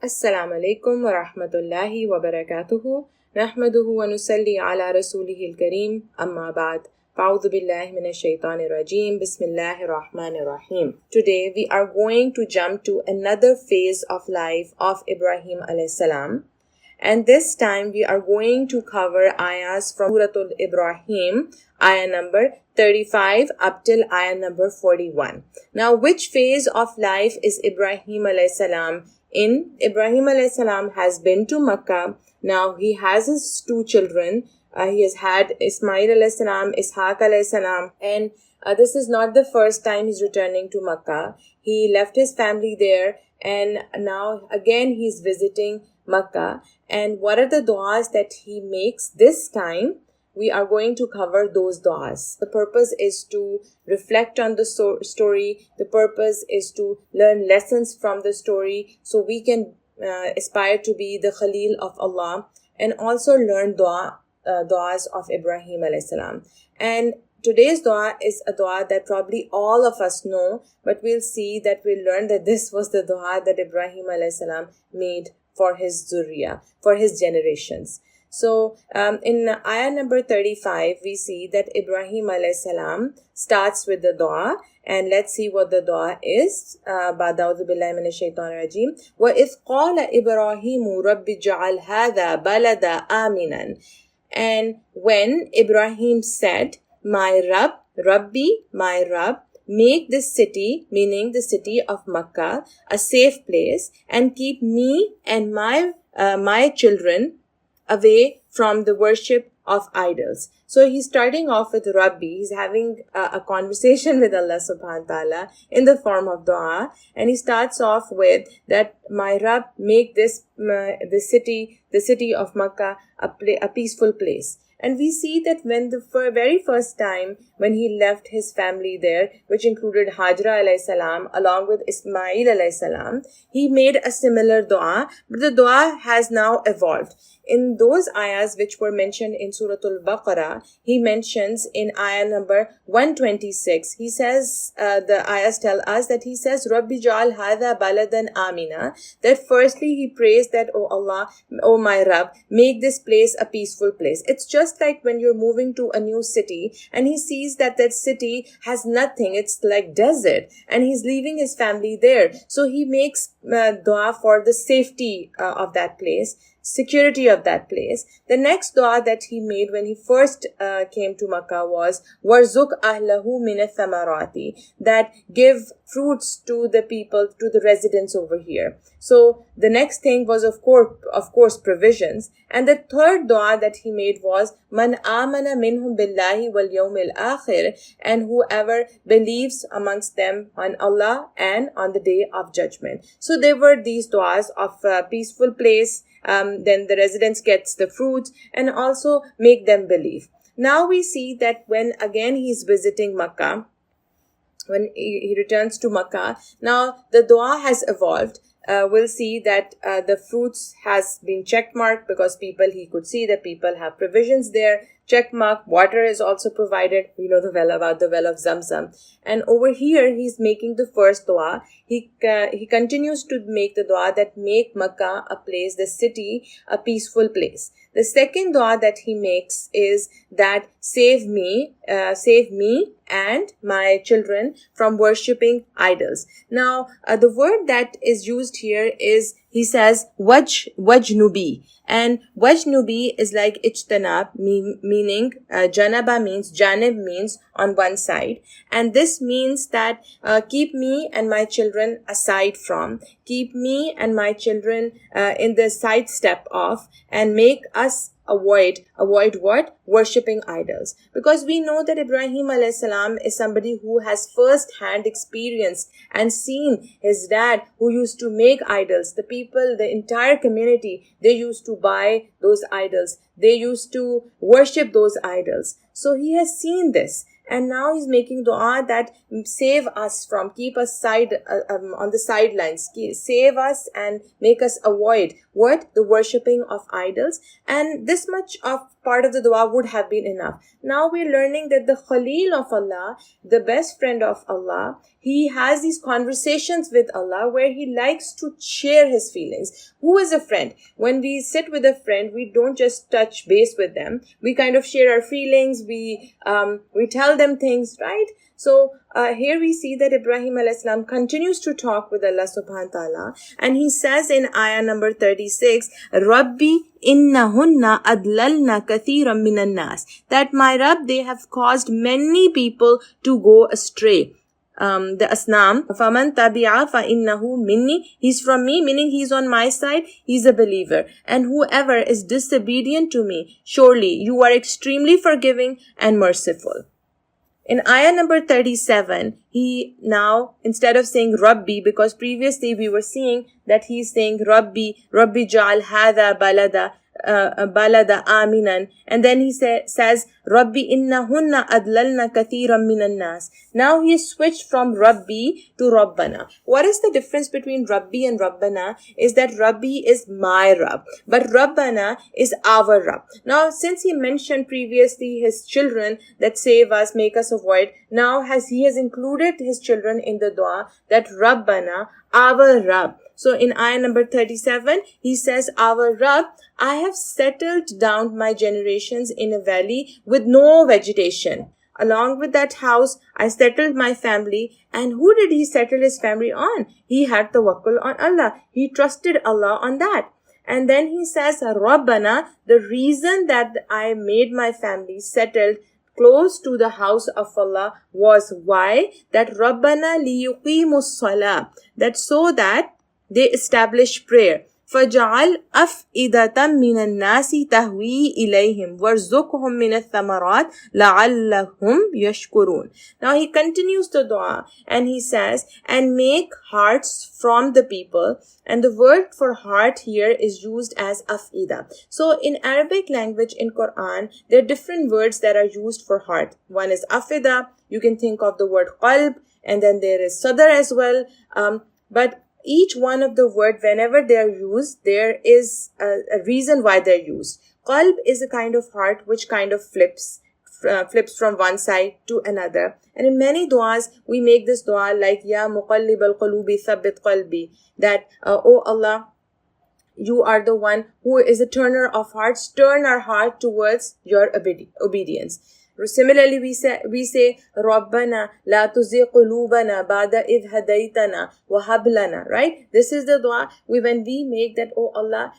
Assalamu alaikum wa rahmatullahi wa barakatuhu. Nahmaduhu wa nusalli ala rasulihil kareem. Amma ba'd. Fa'udhu billahi minash shaitanir rajeem. Bismillahir rahmanir rahim. Today we are going to jump to another phase of life of Ibrahim alayhis salam. And this time we are going to cover ayahs from Suratul Ibrahim, ayah number 35 up till ayah number 41. Now, which phase of life is Ibrahim alayhis salam in? Ibrahim alayhis salam has been to Makkah. Now, he has his two children. He has had Ismail alayhis salam, Ishaq alayhis salam, and this is not the first time he's returning to Makkah. He left his family there, and now again he's visiting Makkah. And what are the du'as that he makes this time? We are going to cover those du'as. The purpose is to reflect on the story. The purpose is to learn lessons from the story so we can aspire to be the Khalil of Allah, and also learn du'as of Ibrahim alayhis salam. And today's dua is a dua that probably all of us know, but we'll see that we'll learn that this was the dua that Ibrahim alayhis salam made for his zuriyah, for his generations. So in ayah number 35, we see that Ibrahim alayhis salam starts with the dua, and let's see what the dua is. Ba'da'udhu billahi minash shaitanir rajeem. وَإِذْ قَالَ إِبْرَاهِيمُ رَبِّ اجْعَلْ هَذَا بَلَدًا آمِنًا. And when Ibrahim said, my Rabbi, my Rabb, make this city, meaning the city of Makkah, a safe place, and keep me and my children away from the worship of idols. So he's starting off with Rabbi. He's having a conversation with Allah subhanahu wa ta'ala in the form of dua. And he starts off with that, my Rabb, make this the city of Makkah a peaceful place. And we see that when the very first time when he left his family there, which included Hajra alayhi salam along with Ismail alayhi salam, he made a similar dua, but the dua has now evolved. In those ayahs which were mentioned in Suratul Baqarah, he mentions in ayah number 126, he says, the ayahs tell us that he says, Rabbi ja'al hadha baladan amina, that firstly he prays that, oh Allah, oh my Rabb, make this place a peaceful place. It's just like when you're moving to a new city and he sees that that city has nothing, it's like desert, and he's leaving his family there. So he makes dua for the safety of that place, security of that place. The next dua that he made when he first came to Makkah was Warzuk ahlahu min thamarati, that give fruits to the people, to the residents over here. So the next thing was of course provisions. And the third dua that he made was Man amana minhum billahi wal yawmil akhir, and whoever believes amongst them on Allah and on the day of judgment. So there were these duas of a peaceful place, then the residents gets the fruits, and also make them believe. Now we see that when again he's visiting Makkah, when he returns to Makkah, now the dua has evolved. We'll see that the fruits has been check marked because he could see that people have provisions there. Check mark. Water is also provided. We know the well about the well of Zamzam. And over here, he's making the first dua. He continues to make the dua that make Makkah a place, the city, a peaceful place. The second dua that he makes is that save me and my children from worshipping idols. Now, the word that is used here is, he says, wajnubi. And wajnubi is like ijtanab, meaning janaba means, janib means on one side. And this means that keep me and my children aside from, keep me and my children in the side step of, and make us avoid what? Worshipping idols. Because we know that Ibrahim alayhis salam is somebody who has first-hand experienced and seen his dad who used to make idols. The people, the entire community, they used to buy those idols. They used to worship those idols. So he has seen this. And now he's making dua that save us from, keep us on the sidelines, save us and make us avoid what? The worshipping of idols. And this much of part of the dua would have been enough. Now we're learning that the Khalil of Allah, the best friend of Allah, he has these conversations with Allah where he likes to share his feelings. Who is a friend? When we sit with a friend, we don't just touch base with them. We kind of share our feelings. We tell them things, right? So here we see that Ibrahim alayhis salam continues to talk with Allah subhanahu wa ta'ala, and he says in ayah number 36, Rabbi innahunna adlalna kathiran minan nas, that my Rabb, they have caused many people to go astray. The asnam, faman tabi'a fa innahu minni, he's from me, meaning he's on my side, he's a believer. And whoever is disobedient to me, surely you are extremely forgiving and merciful. In ayah number 37, he now, instead of saying Rabbi, because previously we were seeing that he's saying Rabbi ja'al hadha balada aminan, and then he says Rabbi innahunna adlalna kathiran minan nas. Now he switched from Rabbi to Rabbana. What is the difference between Rabbi and Rabbana? Is that Rabbi is my Rabb, but Rabbana is our Rabb. Now, since he mentioned previously his children that save us, make us avoid, now he has included his children in the dua that Rabbana, our Rabb. So in ayah number 37, he says, our Rabb, I have settled down my generations in a valley with no vegetation. Along with that house, I settled my family. And who did he settle his family on? He had tawakkul on Allah. He trusted Allah on that. And then he says, Rabbana, the reason that I made my family settled close to the house of Allah was why? That Rabbana liyuqimus salah. That so that they establish prayer. فَجَعَلْ أَفْئِدَةً مِّنَ النَّاسِ تَهْوِي إِلَيْهِمْ وَارْزُقْهُمْ مِنَ الثَّمَرَاتِ لَعَلَّهُمْ يَشْكُرُونَ. Now he continues the dua and he says, and make hearts from the people. And the word for heart here is used as afida. So in Arabic language in Quran, there are different words that are used for heart. One is afida. You can think of the word qalb, and then there is sadr as well. But each one of the word, whenever they are used, there is a reason why they're used. Qalb is a kind of heart which kind of flips from one side to another. And in many du'as, we make this du'a like, Ya muqallib al-qulubi thabbit qalbi, that, oh Allah, you are the one who is a turner of hearts, turn our heart towards your obedience. Similarly, we say Rabbana la tuzigh qulubana ba'da idh hadaytana wa hab lana, right? This is the dua when we make that, oh Allah,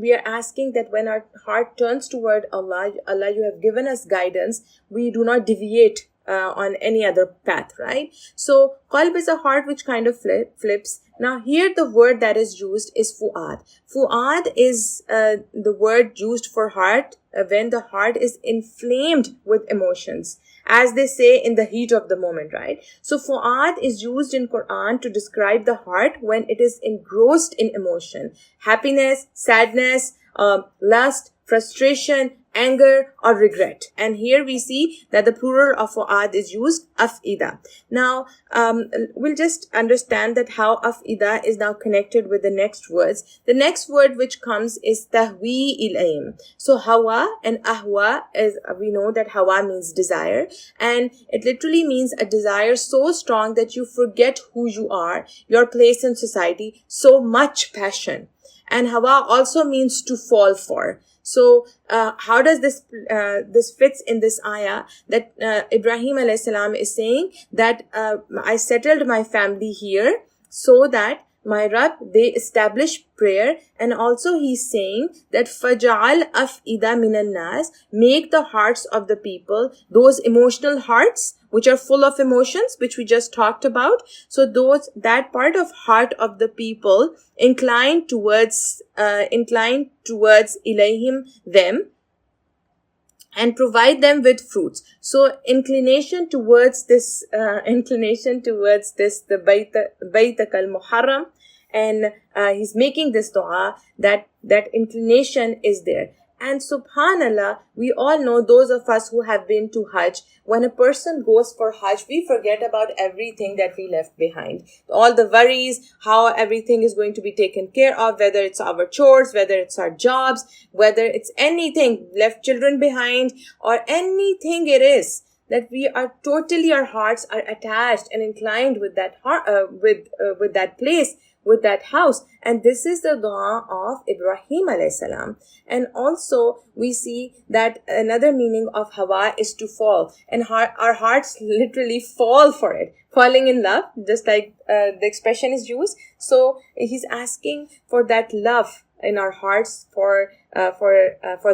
we are asking that when our heart turns toward Allah, Allah, you have given us guidance, we do not deviate on any other path, right? So qalb is a heart which kind of flips. Now here the word that is used is fu'ad. Fu'ad is the word used for heart when the heart is inflamed with emotions, as they say, in the heat of the moment, right? So fu'ad is used in Quran to describe the heart when it is engrossed in emotion, happiness, sadness, lust, frustration, anger, or regret. And here we see that the plural of fu'ad is used, af'ida. Now, we'll just understand that how af'ida is now connected with the next words. The next word which comes is tahwi ilayhim. So hawa and ahwa, is we know that hawa means desire, and it literally means a desire so strong that you forget who you are, your place in society, so much passion. And hawa also means to fall for. So, how does this fits in this ayah that Ibrahim alayhis salam is saying that I settled my family here so that my Rabb, they establish prayer, and also he's saying that فَجَعَلْ أَفْئِدَةً مِنَ النَّاسِ, make the hearts of the people, those emotional hearts which are full of emotions, which we just talked about. So that part of heart of the people inclined towards ilayhim, them, and provide them with fruits. So inclination towards this, the Baytak al-Muharram, and he's making this dua that inclination is there. And subhanallah, we all know, those of us who have been to Hajj, when a person goes for Hajj, we forget about everything that we left behind. All the worries, how everything is going to be taken care of, whether it's our chores, whether it's our jobs, whether it's anything, left children behind, or anything it is. that we are totally, our hearts are attached and inclined with that heart, with that place, with that house. And this is the dua of Ibrahim alayhi salam. And also we see that another meaning of hawa is to fall, and our hearts literally fall for it, falling in love, just like the expression is used. So he's asking for that love in our hearts for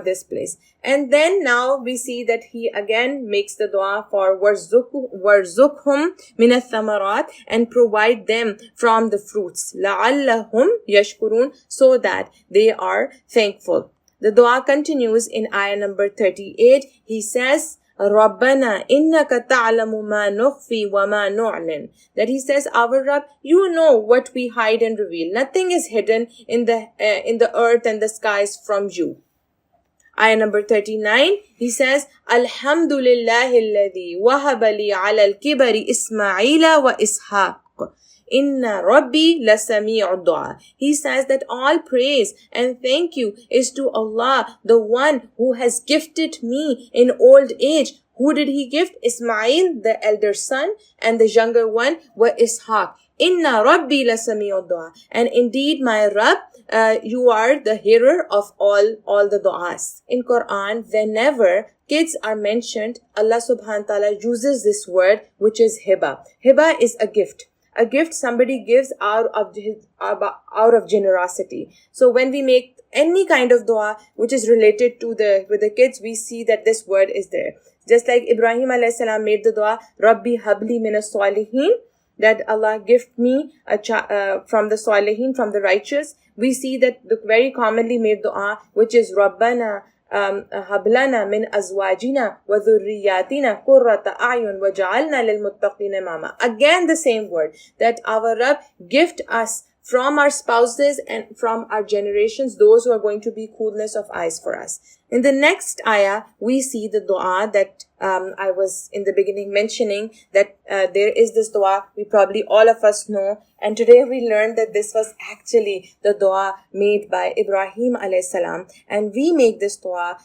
this place. And then now we see that he again makes the dua for warzuqhum min ath-thamarat, and provide them from the fruits, la'allahum yashkurun, so that they are thankful. The dua continues in ayah number 38. He says, Rabbana innaka ta'lamu ma nukhfi wa ma nu'lin. That he says, our Rabb, you know what we hide and reveal. Nothing is hidden in the earth and the skies from you. Ayah number 39, he says, Alhamdulillahi alladhi wahaba li ala al-kibari Ismaila wa Ishaq. Inna Rabbi lasami'ud du'a. He says that all praise and thank you is to Allah, the one who has gifted me in old age. Who did he gift? Ismail, the elder son, and the younger one, wa Ishaq. Inna Rabbi lasami'ud du'a. And indeed, my Rabb, you are the hearer of all the du'as. In Quran, whenever kids are mentioned, Allah subhanahu wa ta'ala uses this word, which is hiba. Hiba is a gift. A gift somebody gives out of generosity. So when we make any kind of dua which is related to with the kids, we see that this word is there. Just like Ibrahim alayhi salam made the dua, Rabbi habli min as-salihin, that Allah gift me from the salihin, from the righteous. We see that the very commonly made dua, which is Rabbana hablana min azwajina wa dhurriyatina qurrata a'yun waj'alna lil muttaqina imama. Again the same word, that our Rabb gift us from our spouses and from our generations those who are going to be coolness of eyes for us. In the next ayah, we see the dua that I was in the beginning mentioning, that there is this dua we probably all of us know, and today we learned that this was actually the dua made by Ibrahim alayhi salam, and we make this dua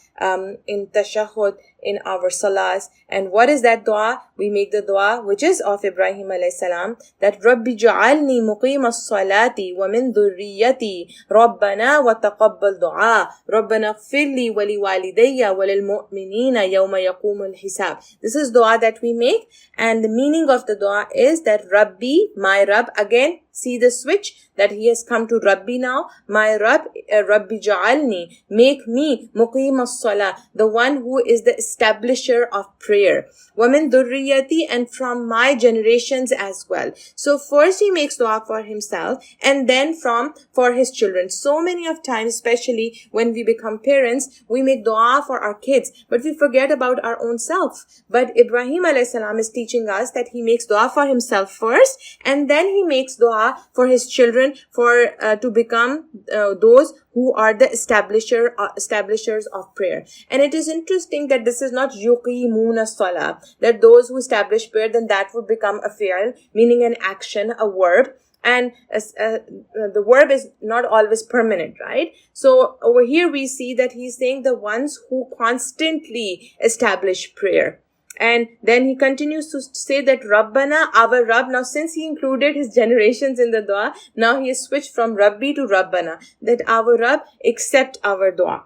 in tashahhud, in our salahs. And what is that dua? We make the dua which is of Ibrahim alayhi salam, that Rabbi ja'alni muqima as-salati wa min dhurriyyati Rabbana wa taqabbal du'a Rabbana ighfirli wa liwalidayya wa lil mu'minina yawma yaqumul hisab. This is dua that we make, and the meaning of the dua is that Rabbi, my Rabb, again see the switch, that he has come to Rabbi now. My Rabb, Rabbi ja'alni, make me muqim as-salah, the one who is the establisher of prayer. Wamin dhurriyati, and from my generations as well. So first he makes dua for himself, and then for his children. So many of times, especially when we become parents, we make dua for our kids, but we forget about our own self. But Ibrahim alayhi salam is teaching us that he makes dua for himself first, and then he makes dua for his children, for to become those who are the establishers of prayer. And it is interesting that this is not yuqimuna salah, that those who establish prayer, then that would become a fi'l, meaning an action, a verb. And the verb is not always permanent, right? So over here we see that he's saying the ones who constantly establish prayer. And then he continues to say that Rabbana, our Rabb. Now since he included his generations in the dua, now he has switched from Rabbi to Rabbana, that our Rabb, accept our dua.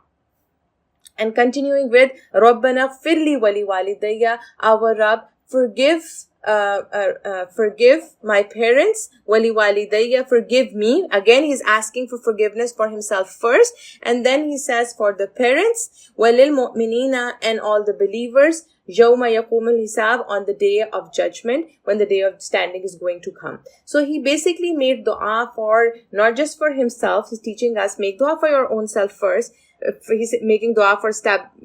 And continuing with Rabbana ighfirli wa liwalidayya, our Rabb, forgive my parents, wali walidayya, forgive me. Again, he's asking for forgiveness for himself first, and then he says for the parents, walil mu'minina, and all the believers, yawma yaqumul hisab, on the day of judgment, when the day of standing is going to come. So he basically made dua for, not just for himself, he's teaching us, make dua for your own self first. He's making dua for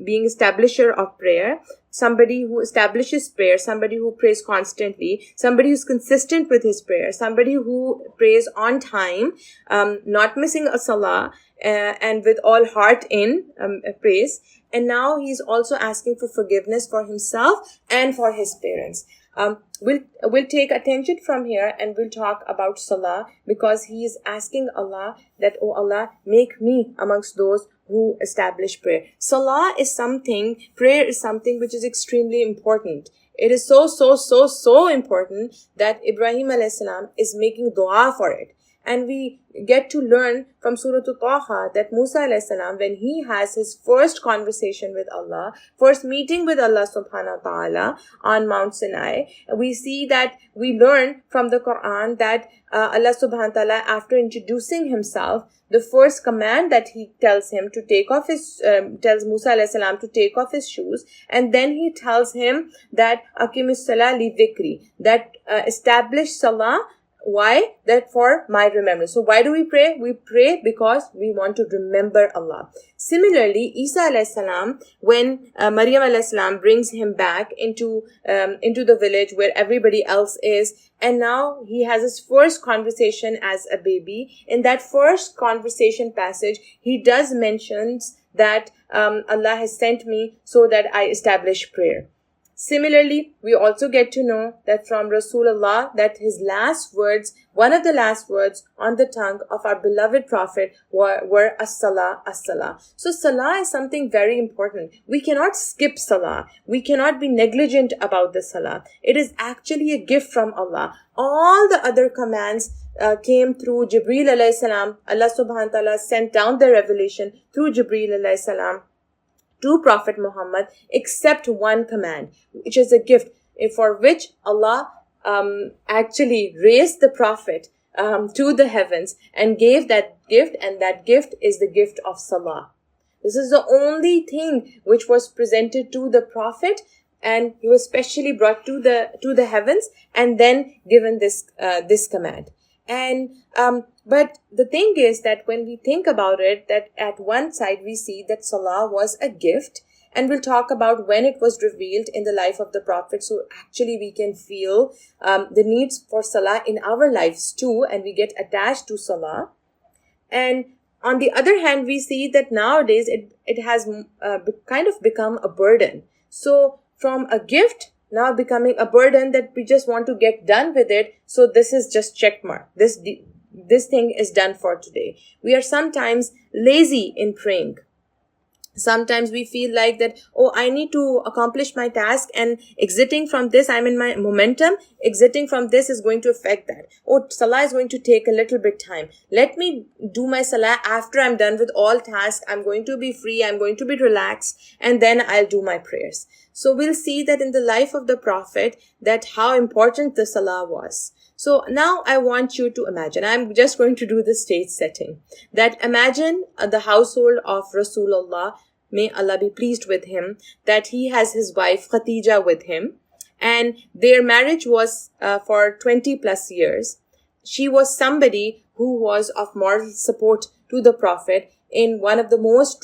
being establisher of prayer, somebody who establishes prayer, somebody who prays constantly, somebody who's consistent with his prayer, somebody who prays on time, not missing a salah, and with all heart in praise. And now he's also asking for forgiveness for himself and for his parents. We'll take attention from here and we'll talk about salah, because he is asking Allah that, oh Allah, make me amongst those who establish prayer. Salah is something, prayer is something which is extremely important. It is so important that Ibrahim alayhi salam is making dua for it. And we get to learn from Surah Taha that Musa alayhi salam, when he has his first conversation with Allah, first meeting with Allah subhanahu wa ta'ala on Mount Sinai, we learn from the Quran that Allah subhanahu wa ta'ala, after introducing himself, the first command that he tells him to take off tells Musa alayhi salam to take off his shoes, and then he tells him that Aqimis salah li dhikri, that establish salah. Why? That for my remembrance. So why do we pray? We pray because we want to remember Allah. Similarly, Isa alayhi salam, when Maryam alayhi salam brings him back into the village where everybody else is, and now he has his first conversation as a baby. In that first conversation passage, he does mentions that Allah has sent me so that I establish prayer. Similarly, we also get to know that from Rasulullah that his last words, one of the last words on the tongue of our beloved Prophet were as-salah, as-salah. So salah is something very important. We cannot skip salah. We cannot be negligent about the salah. It is actually a gift from Allah. All the other commands came through Jibreel alayhi salam. Allah subhanahu wa ta'ala sent down the revelation through Jibreel alayhi salam to Prophet Muhammad, except one command, which is a gift, for which Allah actually raised the Prophet to the heavens and gave that gift, and that gift is the gift of salah. This is the only thing which was presented to the Prophet, and he was specially brought to the heavens and then given this command. And but the thing is that when we think about it, that at one side we see that salah was a gift, and we'll talk about when it was revealed in the life of the Prophet. So actually we can feel the needs for salah in our lives too, and we get attached to salah. And on the other hand, we see that nowadays it has kind of become a burden. So from a gift now becoming a burden that we just want to get done with it. So this is just check mark. This thing is done for today. We are sometimes lazy in praying. Sometimes we feel like that, oh, I need to accomplish my task, and exiting from this, I'm in my momentum. Exiting from this is going to affect that. Oh, salah is going to take a little bit time. Let me do my salah after I'm done with all tasks. I'm going to be free. I'm going to be relaxed, and then I'll do my prayers. So we'll see that in the life of the Prophet, that how important the salah was. So now I want you to imagine, I'm just going to do the stage setting, that imagine the household of Rasulullah, may Allah be pleased with him, that he has his wife Khadija with him, and their marriage was for 20 plus years. She was somebody who was of moral support to the Prophet in one of the most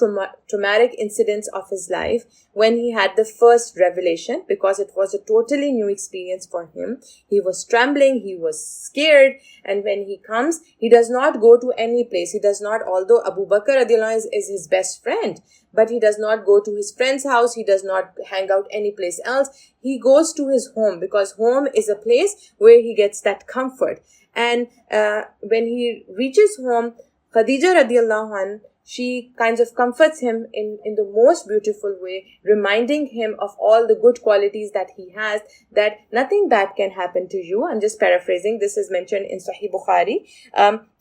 traumatic incidents of his life, when he had the first revelation, because it was a totally new experience for him. He was trembling, he was scared, and when he comes, he does not go to any place. He does not, although Abu Bakr radiallahu anhu is his best friend, but he does not go to his friend's house. He does not hang out any place else. He goes to his home, because home is a place where he gets that comfort. And when he reaches home, Khadija radiallahu anha, she kind of comforts him in the most beautiful way, reminding him of all the good qualities that he has, that nothing bad can happen to you. I'm just paraphrasing. This is mentioned in Sahih Bukhari,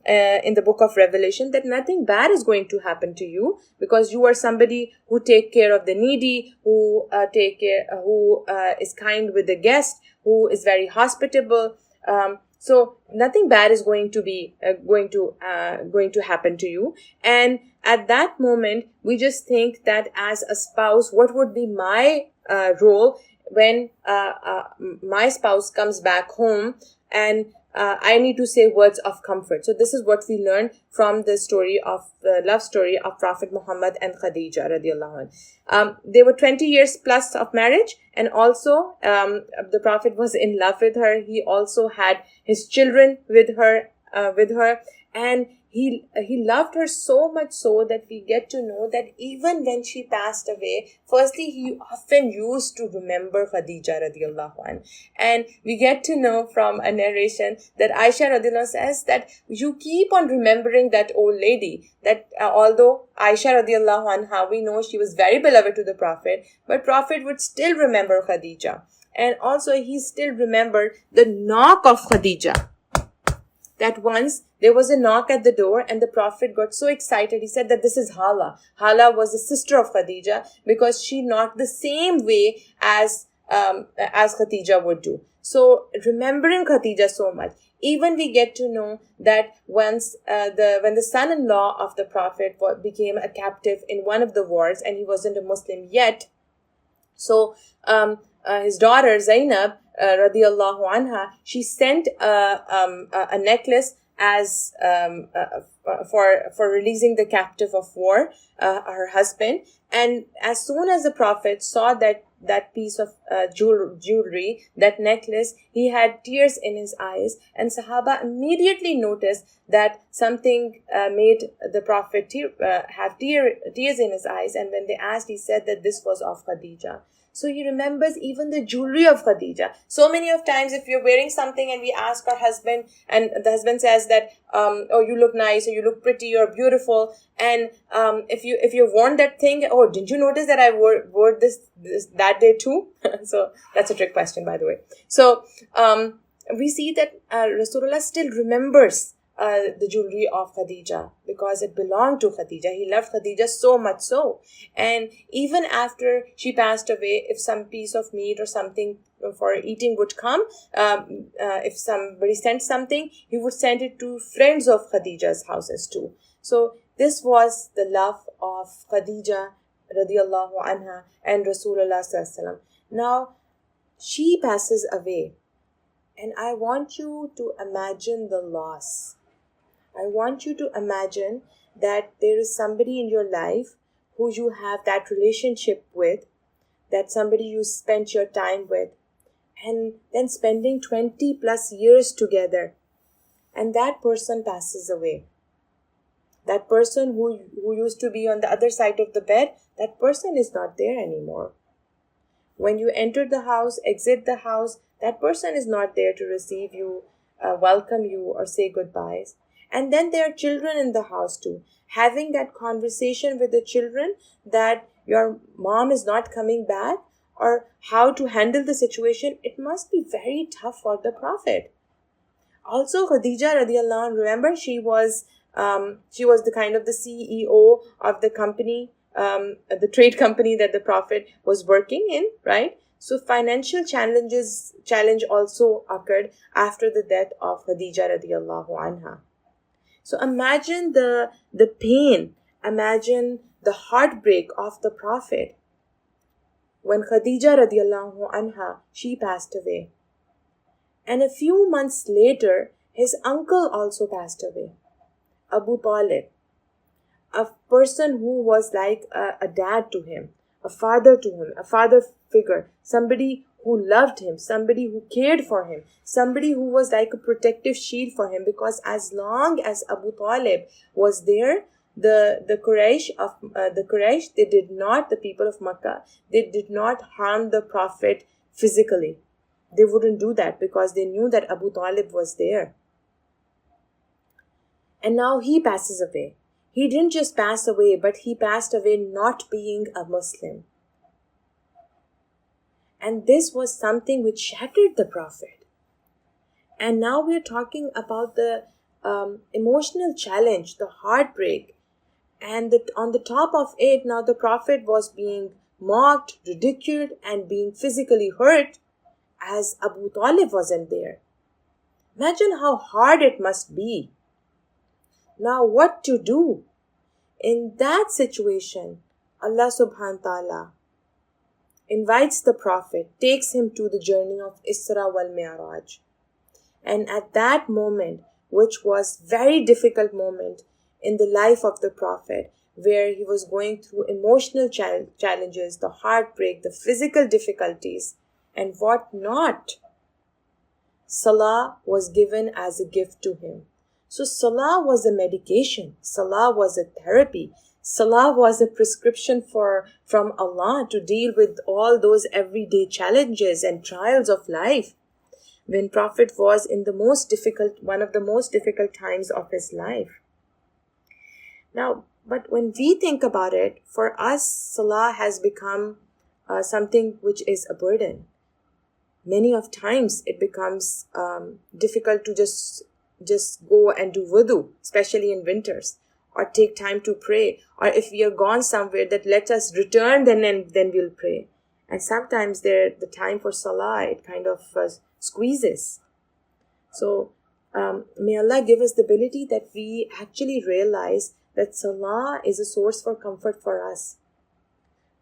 in the book of Revelation, that nothing bad is going to happen to you, because you are somebody who take care of the needy, who is kind with the guest, who is very hospitable. So nothing bad is going to happen to you. And at that moment, we just think that as a spouse, what would be my role when my spouse comes back home, and I need to say words of comfort. So this is what we learn from the love story of Prophet Muhammad and Khadija radiallahu anha. They were 20 years plus of marriage, and also the Prophet was in love with her. He also had his children with her, and he loved her so much so that we get to know that even when she passed away, firstly he often used to remember Khadija radiallahu anha. And we get to know from a narration that Aisha radiallahu says that you keep on remembering that old lady, that although Aisha radiallahu anha, we know she was very beloved to the Prophet, but Prophet would still remember Khadija. And also he still remembered the knock of Khadija. That once there was a knock at the door and the Prophet got so excited. He said that this is Hala. Hala was the sister of Khadija because she knocked the same way as Khadija would do. So remembering Khadija so much. Even we get to know that once when the son-in-law of the Prophet became a captive in one of the wars and he wasn't a Muslim yet. So his daughter Zainab radiallahu anha, she sent a necklace as for releasing the captive of war, her husband. And as soon as the Prophet saw that piece of jewelry, that necklace, he had tears in his eyes, and Sahaba immediately noticed that something made the Prophet have tears in his eyes. And when they asked, he said that this was of Khadija. So he remembers even the jewelry of Khadija. So many of times if we're wearing something and we ask our husband, and the husband says that, oh, you look nice, or you look pretty, you're beautiful. And if you've worn that thing, oh, didn't you notice that I wore this that day too? So that's a trick question, by the way. So we see that Rasulullah still remembers the jewelry of Khadija because it belonged to Khadija. He loved Khadija so much so. And even after she passed away, if some piece of meat or something for eating would come, if somebody sent something, he would send it to friends of Khadija's houses too. So this was the love of Khadija radiallahu anha and Rasulullah sallallahu alaihi wasallam. Now she passes away, and I want you to imagine the loss. I want you to imagine that there is somebody in your life who you have that relationship with, that somebody you spent your time with, and then spending 20 plus years together, and that person passes away. That person who used to be on the other side of the bed, that person is not there anymore. When you enter the house, exit the house, that person is not there to receive you, welcome you, or say goodbyes. And then there are children in the house too. Having that conversation with the children that your mom is not coming back, or how to handle the situation, it must be very tough for the Prophet. Also, Khadija radiallahu anha, remember she was the kind of the CEO of the company, the trade company that the Prophet was working in, right? So financial challenge also occurred after the death of Khadija radiallahu anha. So imagine the pain, imagine the heartbreak of the Prophet when Khadija radiallahu anha, she passed away. And a few months later, his uncle also passed away, Abu Talib, a person who was like a dad to him, a father to him, a father figure, somebody who loved him, somebody who cared for him, somebody who was like a protective shield for him, because as long as Abu Talib was there, the Quraysh, they did not, the people of Makkah, they did not harm the Prophet physically. They wouldn't do that because they knew that Abu Talib was there. And now he passes away. He didn't just pass away, but he passed away not being a Muslim. And this was something which shattered the Prophet. And now we're talking about the emotional challenge, the heartbreak. And on the top of it, now the Prophet was being mocked, ridiculed, and being physically hurt as Abu Talib wasn't there. Imagine how hard it must be. Now what to do? In that situation, Allah subhanahu wa ta'ala invites the Prophet, takes him to the journey of Isra wal Mi'raj. And at that moment, which was very difficult moment in the life of the Prophet, where he was going through emotional challenges, the heartbreak, the physical difficulties, and what not, Salah was given as a gift to him. So salah was a medication. Salah was a therapy. Salah was a prescription from Allah to deal with all those everyday challenges and trials of life. When Prophet was in one of the most difficult times of his life. Now, but when we think about it, for us, salah has become something which is a burden. Many of times it becomes difficult to just go and do wudu, especially in winters, or take time to pray, or if we are gone somewhere, that let us return, then we'll pray. And sometimes the time for salah, it kind of squeezes. So may Allah give us the ability that we actually realize that salah is a source for comfort for us.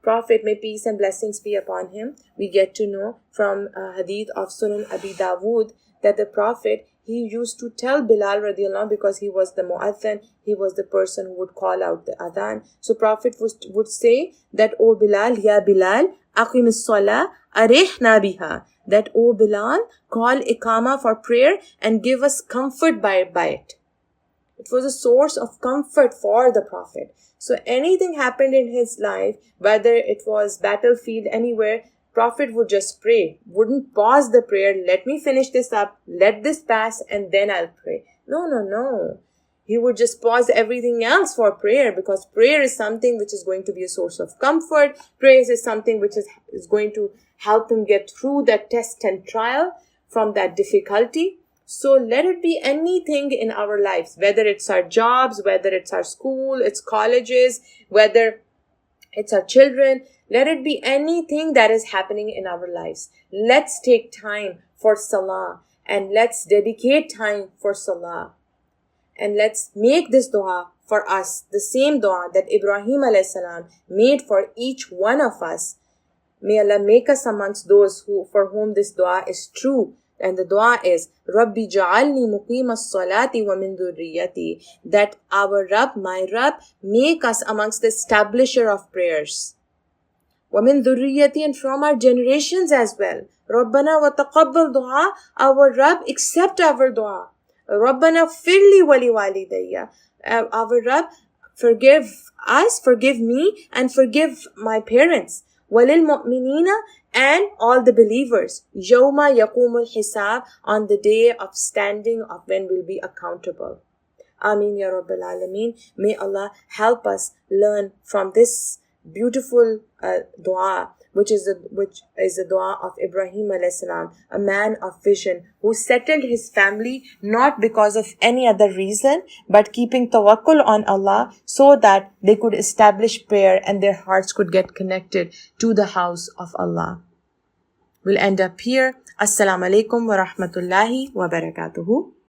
Prophet, may peace and blessings be upon him, we get to know from hadith of Sunan Abi Dawood that the Prophet, he used to tell Bilal radiallahu anhu, because he was the mu'adhan, he was the person who would call out the adhan. So Prophet would say that, O Bilal, ya Bilal, aqim as-salah, arihna biha. That, O Bilal, call iqama for prayer and give us comfort by it. It was a source of comfort for the Prophet. So anything happened in his life, whether it was battlefield, anywhere, Prophet would just pray, wouldn't pause the prayer, let me finish this up, let this pass, and then I'll pray. No. He would just pause everything else for prayer, because prayer is something which is going to be a source of comfort. Prayer is something which is going to help him get through that test and trial from that difficulty. So let it be anything in our lives, whether it's our jobs, whether it's our school, it's colleges, whether it's our children. Let it be anything that is happening in our lives. Let's take time for salah, and let's dedicate time for salah. And let's make this dua for us, the same dua that Ibrahim a.s. made for each one of us. May Allah make us amongst those for whom this dua is true. And the dua is, Rabbi ja'alni muqima as-salati wa min dhurriyyati. That our Rabb, my Rabb, make us amongst the establisher of prayers. Wa min dhurriyyati, and from our generations as well. Rabbana wa taqabbal dua. Our Rabb, accept our dua. Rabbana firli wali walidayya. Our Rabb, forgive us, forgive me, and forgive my parents. Walil mu'minina, and all the believers. Yawma yaqumul hisab, on the day of standing of when we'll be accountable. Ameen ya Rabbil Alameen. May Allah help us learn from this beautiful dua, which is a dua of Ibrahim a.s., a man of vision who settled his family not because of any other reason, but keeping tawakkul on Allah so that they could establish prayer and their hearts could get connected to the house of Allah. We'll end up here. Assalamu alaikum wa rahmatullahi wa barakatuhu.